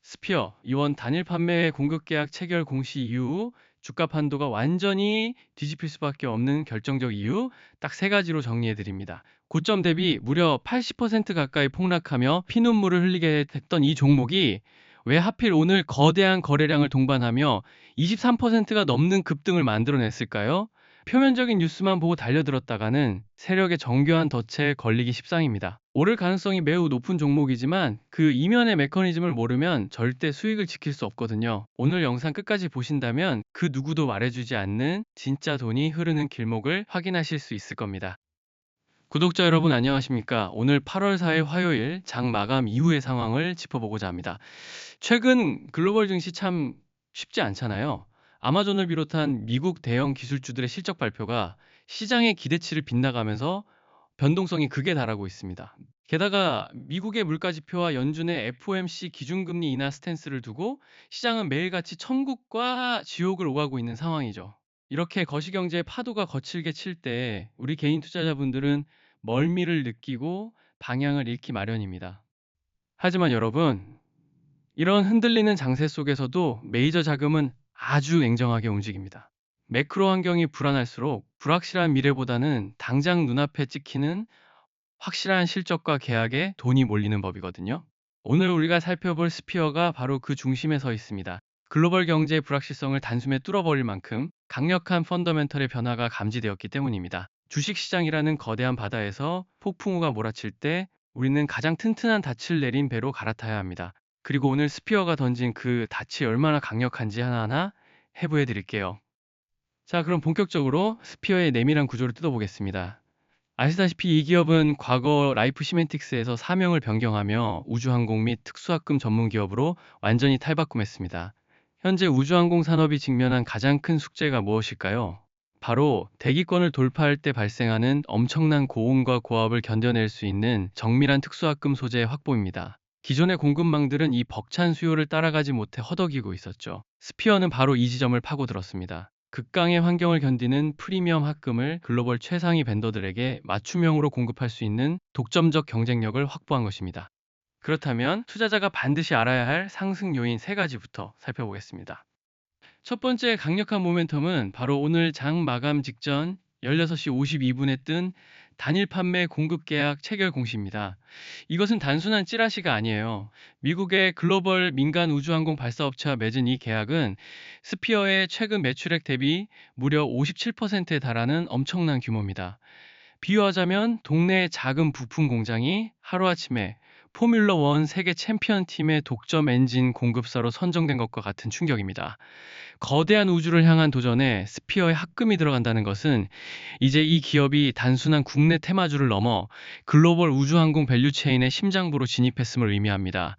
스피어 이원 단일 판매 공급 계약 체결 공시 이후 주가 판도가 완전히 뒤집힐 수밖에 없는 결정적 이유 딱 세 가지로 정리해 드립니다. 고점 대비 무려 80% 가까이 폭락하며 피눈물을 흘리게 됐던 이 종목이 왜 하필 오늘 거대한 거래량을 동반하며 23%가 넘는 급등을 만들어냈을까요? 표면적인 뉴스만 보고 달려들었다가는 세력의 정교한 덫에 걸리기 십상입니다. 오를 가능성이 매우 높은 종목이지만 그 이면의 메커니즘을 모르면 절대 수익을 지킬 수 없거든요. 오늘 영상 끝까지 보신다면 그 누구도 말해주지 않는 진짜 돈이 흐르는 길목을 확인하실 수 있을 겁니다. 구독자 여러분 안녕하십니까? 오늘 8월 4일 화요일 장 마감 이후의 상황을 짚어보고자 합니다. 최근 글로벌 증시 참 쉽지 않잖아요. 아마존을 비롯한 미국 대형 기술주들의 실적 발표가 시장의 기대치를 빗나가면서 변동성이 극에 달하고 있습니다. 게다가 미국의 물가지표와 연준의 FOMC 기준금리 인하 스탠스를 두고 시장은 매일같이 천국과 지옥을 오가고 있는 상황이죠. 이렇게 거시경제의 파도가 거칠게 칠 때 우리 개인 투자자분들은 멀미를 느끼고 방향을 잃기 마련입니다. 하지만 여러분, 이런 흔들리는 장세 속에서도 메이저 자금은 아주 냉정하게 움직입니다. 매크로 환경이 불안할수록 불확실한 미래보다는 당장 눈앞에 찍히는 확실한 실적과 계약에 돈이 몰리는 법이거든요. 오늘 우리가 살펴볼 스피어가 바로 그 중심에 서 있습니다. 글로벌 경제의 불확실성을 단숨에 뚫어버릴 만큼 강력한 펀더멘털의 변화가 감지되었기 때문입니다. 주식시장이라는 거대한 바다에서 폭풍우가 몰아칠 때 우리는 가장 튼튼한 닻을 내린 배로 갈아타야 합니다. 그리고 오늘 스피어가 던진 그 닻이 얼마나 강력한지 하나하나 해부해 드릴게요. 자, 그럼 본격적으로 스피어의 내밀한 구조를 뜯어보겠습니다. 아시다시피 이 기업은 과거 라이프 시멘틱스에서 사명을 변경하며 우주항공 및 특수학금 전문 기업으로 완전히 탈바꿈했습니다. 현재 우주항공 산업이 직면한 가장 큰 숙제가 무엇일까요? 바로 대기권을 돌파할 때 발생하는 엄청난 고온과 고압을 견뎌낼 수 있는 정밀한 특수학금 소재의 확보입니다. 기존의 공급망들은 이 벅찬 수요를 따라가지 못해 허덕이고 있었죠. 스피어는 바로 이 지점을 파고들었습니다. 극강의 환경을 견디는 프리미엄 합금을 글로벌 최상위 벤더들에게 맞춤형으로 공급할 수 있는 독점적 경쟁력을 확보한 것입니다. 그렇다면 투자자가 반드시 알아야 할 상승 요인 세 가지부터 살펴보겠습니다. 첫 번째 강력한 모멘텀은 바로 오늘 장 마감 직전 16시 52분에 뜬 단일 판매 공급 계약 체결 공시입니다. 이것은 단순한 찌라시가 아니에요. 미국의 글로벌 민간 우주항공 발사업체와 맺은 이 계약은 스피어의 최근 매출액 대비 무려 57%에 달하는 엄청난 규모입니다. 비유하자면 동네의 작은 부품 공장이 하루아침에 포뮬러 1 세계 챔피언 팀의 독점 엔진 공급사로 선정된 것과 같은 충격입니다. 거대한 우주를 향한 도전에 스피어의 합금이 들어간다는 것은 이제 이 기업이 단순한 국내 테마주를 넘어 글로벌 우주항공 밸류체인의 심장부로 진입했음을 의미합니다.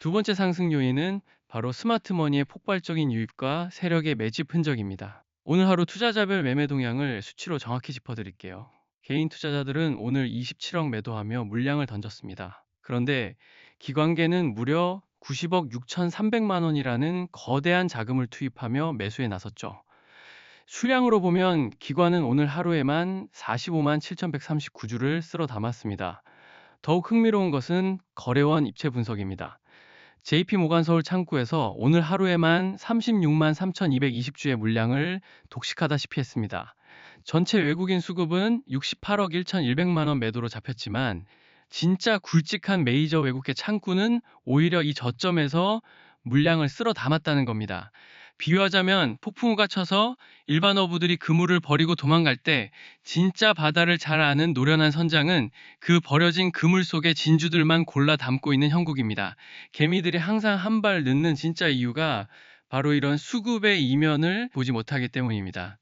두 번째 상승 요인은 바로 스마트머니의 폭발적인 유입과 세력의 매집 흔적입니다. 오늘 하루 투자자별 매매 동향을 수치로 정확히 짚어드릴게요. 개인 투자자들은 오늘 27억 매도하며 물량을 던졌습니다. 그런데 기관계는 무려 90억 6,300만 원이라는 거대한 자금을 투입하며 매수에 나섰죠. 수량으로 보면 기관은 오늘 하루에만 45만 7,139주를 쓸어 담았습니다. 더욱 흥미로운 것은 거래원 입체 분석입니다. JP모간 서울 창구에서 오늘 하루에만 36만 3,220주의 물량을 독식하다시피 했습니다. 전체 외국인 수급은 68억 1,100만 원 매도로 잡혔지만 진짜 굵직한 메이저 외국계 창구는 오히려 이 저점에서 물량을 쓸어 담았다는 겁니다. 비유하자면 폭풍우가 쳐서 일반 어부들이 그물을 버리고 도망갈 때 진짜 바다를 잘 아는 노련한 선장은 그 버려진 그물 속에 진주들만 골라 담고 있는 형국입니다. 개미들이 항상 한 발 늦는 진짜 이유가 바로 이런 수급의 이면을 보지 못하기 때문입니다.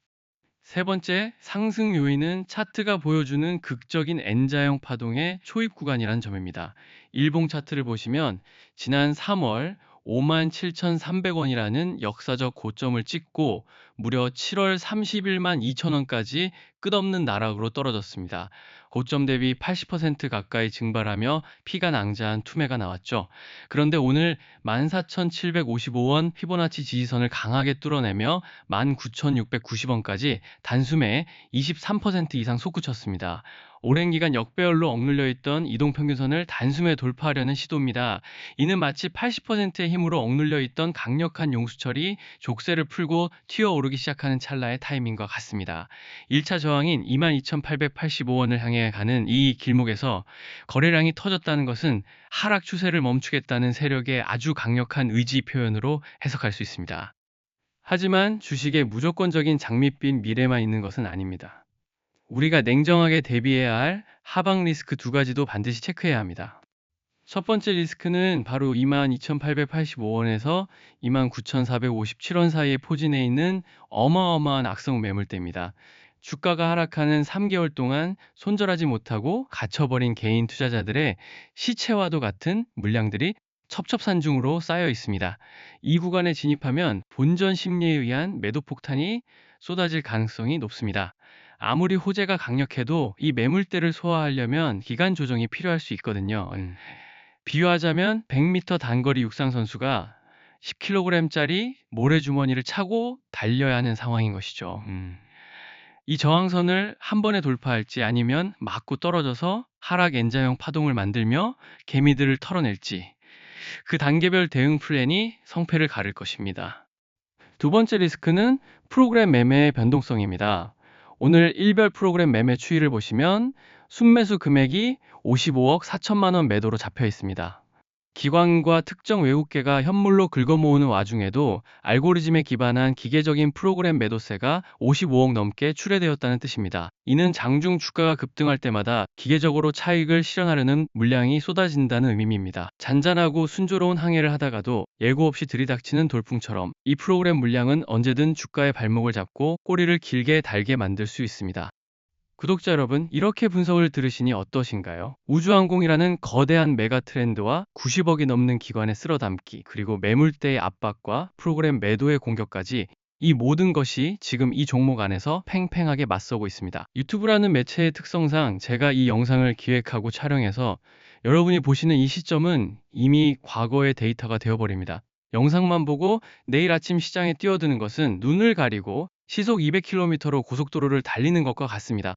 세 번째, 상승 요인은 차트가 보여주는 극적인 N자형 파동의 초입 구간이라는 점입니다. 일봉 차트를 보시면 지난 3월 57,300원이라는 역사적 고점을 찍고 무려 7월 31만 2천원까지 끝없는 나락으로 떨어졌습니다. 고점 대비 80% 가까이 증발하며 피가 낭자한 투매가 나왔죠. 그런데 오늘 14,755원 피보나치 지지선을 강하게 뚫어내며 19,690원까지 단숨에 23% 이상 솟구쳤습니다. 오랜 기간 역배열로 억눌려 있던 이동평균선을 단숨에 돌파하려는 시도입니다. 이는 마치 80%의 힘으로 억눌려 있던 강력한 용수철이 족쇄를 풀고 튀어오르기 시작하는 찰나의 타이밍과 같습니다. 1차 저항인 22,885원을 향해 가는 이 길목에서 거래량이 터졌다는 것은 하락 추세를 멈추겠다는 세력의 아주 강력한 의지 표현으로 해석할 수 있습니다. 하지만 주식에 무조건적인 장밋빛 미래만 있는 것은 아닙니다. 우리가 냉정하게 대비해야 할 하방 리스크 두 가지도 반드시 체크해야 합니다. 첫 번째 리스크는 바로 22,885원에서 29,457원 사이에 포진해 있는 어마어마한 악성 매물대입니다. 주가가 하락하는 3개월 동안 손절하지 못하고 갇혀버린 개인 투자자들의 시체와도 같은 물량들이 첩첩산중으로 쌓여 있습니다. 이 구간에 진입하면 본전 심리에 의한 매도 폭탄이 쏟아질 가능성이 높습니다. 아무리 호재가 강력해도 이 매물대를 소화하려면 기간 조정이 필요할 수 있거든요. 비유하자면 100m 단거리 육상 선수가 10kg짜리 모래주머니를 차고 달려야 하는 상황인 것이죠. 이 저항선을 한 번에 돌파할지 아니면 맞고 떨어져서 하락 N자형 파동을 만들며 개미들을 털어낼지 그 단계별 대응 플랜이 성패를 가를 것입니다. 두 번째 리스크는 프로그램 매매의 변동성입니다. 오늘 일별 프로그램 매매 추이를 보시면 순매수 금액이 55억 4천만 원 매도로 잡혀 있습니다. 기관과 특정 외국계가 현물로 긁어모으는 와중에도 알고리즘에 기반한 기계적인 프로그램 매도세가 55억 넘게 출회되었다는 뜻입니다. 이는 장중 주가가 급등할 때마다 기계적으로 차익을 실현하려는 물량이 쏟아진다는 의미입니다. 잔잔하고 순조로운 항해를 하다가도 예고 없이 들이닥치는 돌풍처럼 이 프로그램 물량은 언제든 주가의 발목을 잡고 꼬리를 길게 달게 만들 수 있습니다. 구독자 여러분, 이렇게 분석을 들으시니 어떠신가요? 우주항공이라는 거대한 메가 트렌드와 90억이 넘는 기관의 쓸어담기, 그리고 매물대의 압박과 프로그램 매도의 공격까지 이 모든 것이 지금 이 종목 안에서 팽팽하게 맞서고 있습니다. 유튜브라는 매체의 특성상 제가 이 영상을 기획하고 촬영해서 여러분이 보시는 이 시점은 이미 과거의 데이터가 되어버립니다. 영상만 보고 내일 아침 시장에 뛰어드는 것은 눈을 가리고 시속 200km로 고속도로를 달리는 것과 같습니다.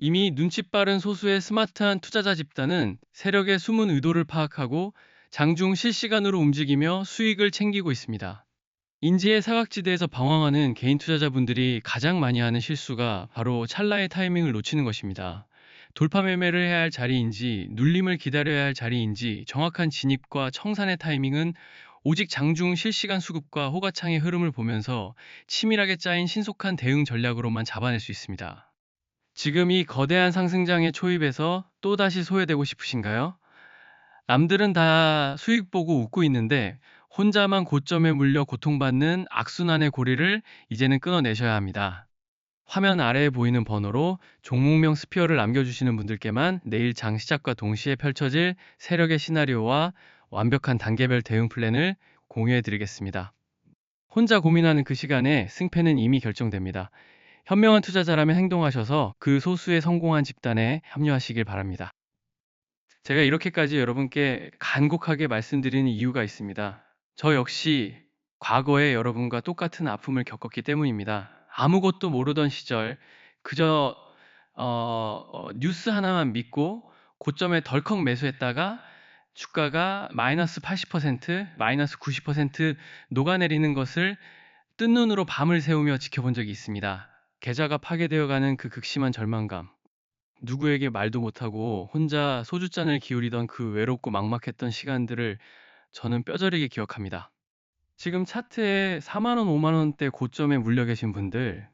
이미 눈치 빠른 소수의 스마트한 투자자 집단은 세력의 숨은 의도를 파악하고 장중 실시간으로 움직이며 수익을 챙기고 있습니다. 인지의 사각지대에서 방황하는 개인 투자자분들이 가장 많이 하는 실수가 바로 찰나의 타이밍을 놓치는 것입니다. 돌파 매매를 해야 할 자리인지 눌림을 기다려야 할 자리인지 정확한 진입과 청산의 타이밍은 오직 장중 실시간 수급과 호가창의 흐름을 보면서 치밀하게 짜인 신속한 대응 전략으로만 잡아낼 수 있습니다. 지금 이 거대한 상승장의 초입에서 또다시 소외되고 싶으신가요? 남들은 다 수익 보고 웃고 있는데 혼자만 고점에 물려 고통받는 악순환의 고리를 이제는 끊어내셔야 합니다. 화면 아래에 보이는 번호로 종목명 스피어를 남겨주시는 분들께만 내일 장 시작과 동시에 펼쳐질 세력의 시나리오와 완벽한 단계별 대응 플랜을 공유해 드리겠습니다. 혼자 고민하는 그 시간에 승패는 이미 결정됩니다. 현명한 투자자라면 행동하셔서 그 소수의 성공한 집단에 합류하시길 바랍니다. 제가 이렇게까지 여러분께 간곡하게 말씀드리는 이유가 있습니다. 저 역시 과거에 여러분과 똑같은 아픔을 겪었기 때문입니다. 아무것도 모르던 시절 그저 뉴스 하나만 믿고 고점에 덜컥 매수했다가 주가가 마이너스 80%, 마이너스 90% 녹아내리는 것을 뜬 눈으로 밤을 새우며 지켜본 적이 있습니다. 계좌가 파괴되어가는 그 극심한 절망감, 누구에게 말도 못하고 혼자 소주잔을 기울이던 그 외롭고 막막했던 시간들을 저는 뼈저리게 기억합니다. 지금 차트에 4만원, 5만원대 고점에 물려 계신 분들,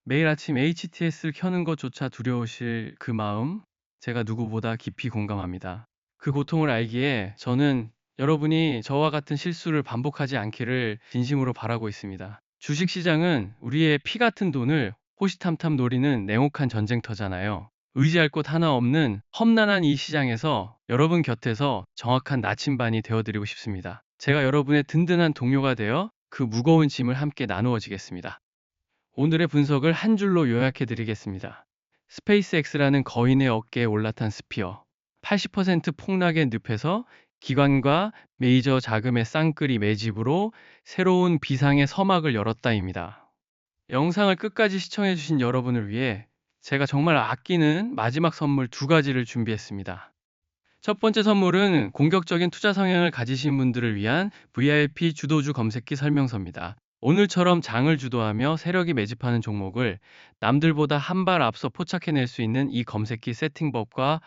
매일 아침 HTS를 켜는 것조차 두려우실 그 마음, 제가 누구보다 깊이 공감합니다. 그 고통을 알기에 저는 여러분이 저와 같은 실수를 반복하지 않기를 진심으로 바라고 있습니다. 주식시장은 우리의 피 같은 돈을 호시탐탐 노리는 냉혹한 전쟁터잖아요. 의지할 곳 하나 없는 험난한 이 시장에서 여러분 곁에서 정확한 나침반이 되어드리고 싶습니다. 제가 여러분의 든든한 동료가 되어 그 무거운 짐을 함께 나누어지겠습니다. 오늘의 분석을 한 줄로 요약해 드리겠습니다. 스페이스X라는 거인의 어깨에 올라탄 스피어, 80% 폭락의 늪에서 기관과 메이저 자금의 쌍끌이 매집으로 새로운 비상의 서막을 열었다입니다. 영상을 끝까지 시청해주신 여러분을 위해 제가 정말 아끼는 마지막 선물 두 가지를 준비했습니다. 첫 번째 선물은 공격적인 투자 성향을 가지신 분들을 위한 VIP 주도주 검색기 설명서입니다. 오늘처럼 장을 주도하며 세력이 매집하는 종목을 남들보다 한 발 앞서 포착해낼 수 있는 이 검색기 세팅법과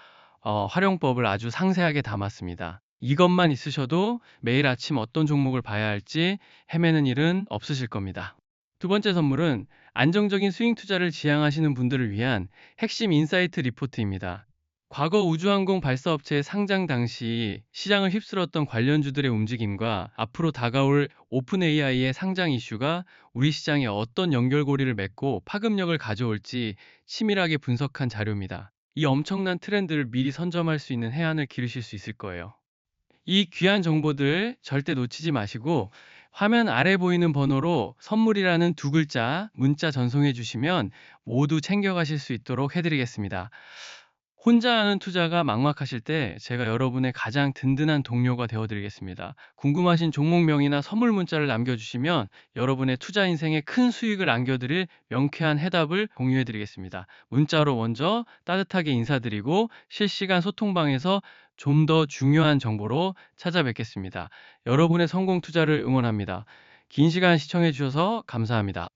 활용법을 아주 상세하게 담았습니다. 이것만 있으셔도 매일 아침 어떤 종목을 봐야 할지 헤매는 일은 없으실 겁니다. 두 번째 선물은 안정적인 스윙 투자를 지향하시는 분들을 위한 핵심 인사이트 리포트입니다. 과거 우주항공 발사업체의 상장 당시 시장을 휩쓸었던 관련주들의 움직임과 앞으로 다가올 오픈 AI의 상장 이슈가 우리 시장에 어떤 연결고리를 맺고 파급력을 가져올지 치밀하게 분석한 자료입니다. 이 엄청난 트렌드를 미리 선점할 수 있는 해안을 기르실 수 있을 거예요. 이 귀한 정보들 절대 놓치지 마시고 화면 아래 보이는 번호로 선물이라는 두 글자 문자 전송해 주시면 모두 챙겨가실 수 있도록 해드리겠습니다. 혼자 하는 투자가 막막하실 때 제가 여러분의 가장 든든한 동료가 되어드리겠습니다. 궁금하신 종목명이나 선물 문자를 남겨주시면 여러분의 투자 인생에 큰 수익을 안겨드릴 명쾌한 해답을 공유해드리겠습니다. 문자로 먼저 따뜻하게 인사드리고 실시간 소통방에서 좀 더 중요한 정보로 찾아뵙겠습니다. 여러분의 성공 투자를 응원합니다. 긴 시간 시청해주셔서 감사합니다.